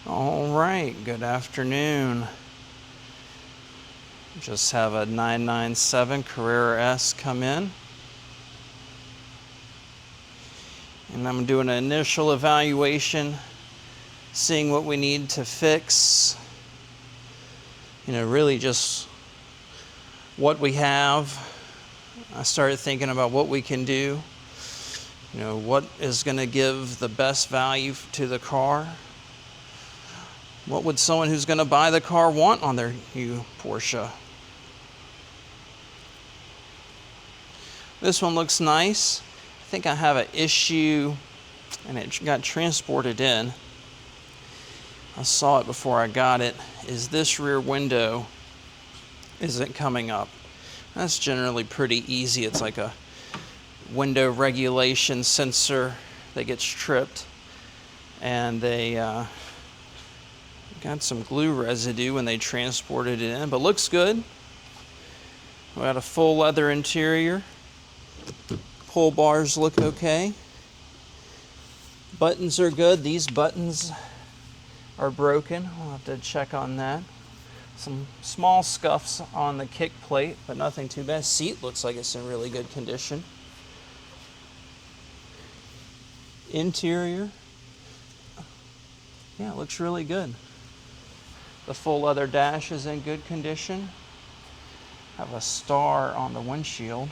All right, good afternoon. Just have a 997 Carrera S come in. And I'm doing an initial evaluation, seeing what we need to fix. Really just what we have. I started thinking about what we can do. What is going to give the best value to the car. What would someone who's going to buy the car want on their new Porsche? This one looks nice. I think I have an issue, and it got transported in. I saw it before I got it, is this rear window isn't coming up. That's generally pretty easy. It's like a window regulation sensor that gets tripped, and they got some glue residue when they transported it in, but looks good. We got a full leather interior. Pull bars look okay. Buttons are good. These buttons are broken. We'll have to check on that. Some small scuffs on the kick plate, but nothing too bad. Seat looks like it's in really good condition. Interior, yeah, it looks really good. The full leather dash is in good condition. Have a star on the windshield.